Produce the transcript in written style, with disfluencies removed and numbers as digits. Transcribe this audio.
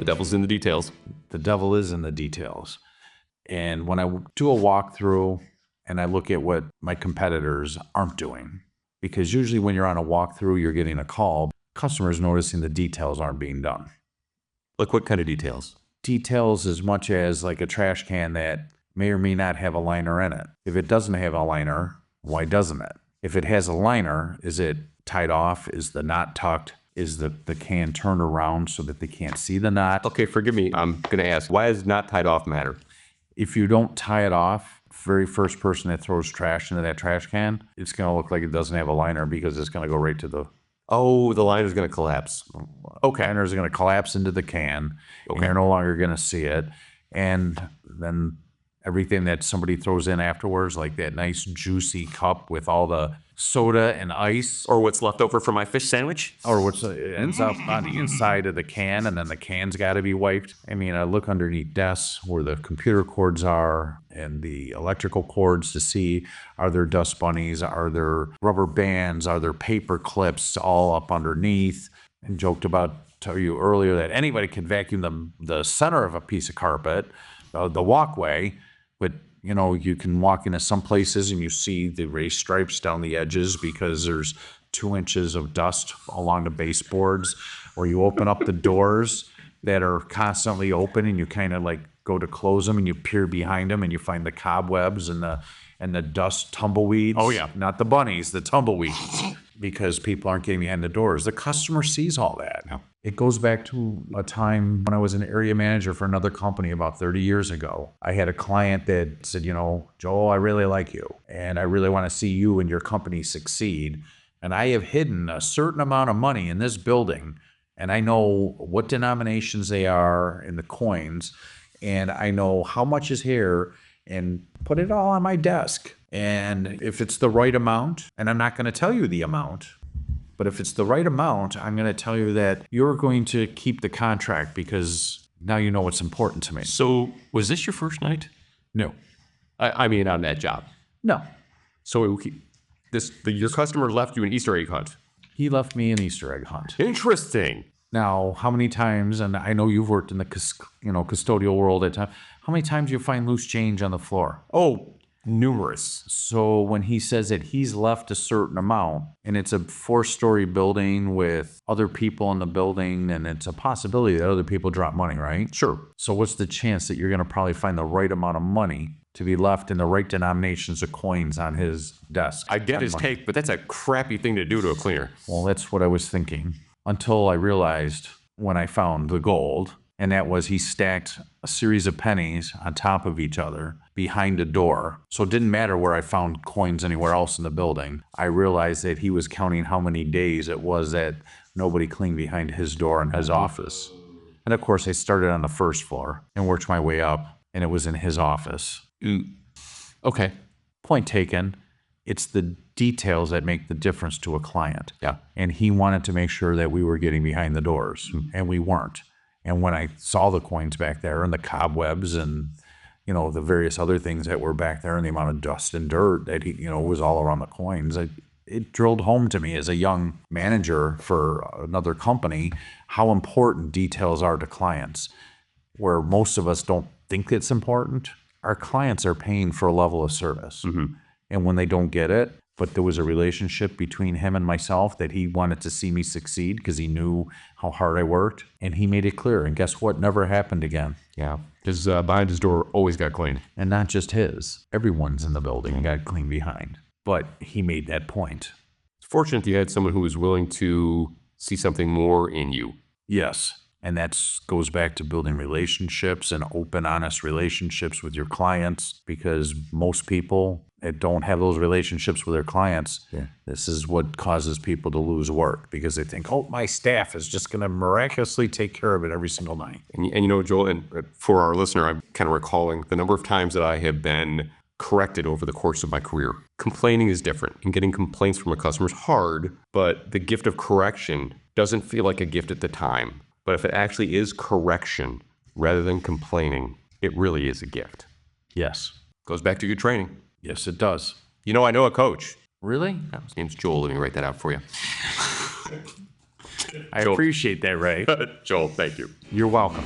The devil's in the details. The devil is in the details. And when I do a walkthrough and I look at what my competitors aren't doing, because usually when you're on a walkthrough, you're getting a call, customers noticing the details aren't being done. Like what kind of details? Details as much as like a trash can that may or may not have a liner in it. If it doesn't have a liner, why doesn't it? If it has a liner, is it tied off? Is the knot tucked? Is the can turned around so that they can't see the knot? Okay, forgive me. I'm going to ask, why does not tied off matter? If you don't tie it off, very first person that throws trash into that trash can, it's going to look like it doesn't have a liner because it's going to go right to the... Oh, the liner's going to collapse. Okay. Liner's going to collapse into the can, and you're no longer going to see it. And then everything that somebody throws in afterwards, like that nice juicy cup with all the soda and ice, Or what's left over from my fish sandwich? or what's ends up on the inside of the can, and then the can's got to be wiped. I mean, I look underneath desks where the computer cords are and the electrical cords to see, are there dust bunnies, are there rubber bands, are there paper clips all up underneath, and joked about, tell you earlier, that anybody could vacuum the center of a piece of carpet, the walkway, but you know, you can walk into some places and you see the raised stripes down the edges because there's 2 inches of dust along the baseboards, or you open up the doors that are constantly open and you kind of like go to close them and you peer behind them and you find the cobwebs and the dust tumbleweeds. Oh, yeah. Not the bunnies, the tumbleweeds, because people aren't getting behind the doors. The customer sees all that. Yeah. It goes back to a time when I was an area manager for another company about 30 years ago. I had a client that said, you know, Joel, I really like you, and I really want to see you and your company succeed. And I have hidden a certain amount of money in this building, and I know what denominations they are in the coins, and I know how much is here, and put it all on my desk. And if it's the right amount, and I'm not going to tell you the amount, but if it's the right amount, I'm going to tell you that you're going to keep the contract because now you know what's important to me. So was this your first night? No. I mean, on that job. No. So your customer left you an Easter egg hunt. He left me an Easter egg hunt. Interesting. Now, how many times, and I know you've worked in the custodial world at times, how many times do you find loose change on the floor? Oh, numerous. So when he says that he's left a certain amount, and it's a 4-story building with other people in the building, and it's a possibility that other people drop money, right? Sure. So what's the chance that you're going to probably find the right amount of money to be left in the right denominations of coins on his desk? I get his take, but that's a crappy thing to do to a cleaner. Well, that's what I was thinking until I realized when I found the gold, and that was he stacked a series of pennies on top of each other behind a door. So it didn't matter where I found coins anywhere else in the building. I realized that he was counting how many days it was that nobody cleaned behind his door in his office. And of course, I started on the first floor and worked my way up, and it was in his office. Okay. Point taken. It's the details that make the difference to a client. Yeah. And he wanted to make sure that we were getting behind the doors, and we weren't. And when I saw the coins back there and the cobwebs and, you know, the various other things that were back there and the amount of dust and dirt that he, you know, was all around the coins, it drilled home to me as a young manager for another company how important details are to clients. Where most of us don't think it's important, our clients are paying for a level of service. Mm-hmm. And when they don't get it, but there was a relationship between him and myself that he wanted to see me succeed because he knew how hard I worked, and he made it clear. And guess what? Never happened again. Yeah. His behind his door always got cleaned. And not just his. Everyone's in the building got cleaned behind. But he made that point. It's fortunate you had someone who was willing to see something more in you. Yes. And that goes back to building relationships and open, honest relationships with your clients, because most people that don't have those relationships with their clients, this is what causes people to lose work, because they think, oh, my staff is just going to miraculously take care of it every single night. And you know, Joel, and for our listener, I'm kind of recalling the number of times that I have been corrected over the course of my career. Complaining is different, and getting complaints from a customer is hard, but the gift of correction doesn't feel like a gift at the time. But if it actually is correction rather than complaining, it really is a gift. Yes. Goes back to your training. Yes, it does. You know, I know a coach. Really? His name's Joel. Let me write that out for you. I Joel. appreciate that, Ray. Joel, thank you. You're welcome.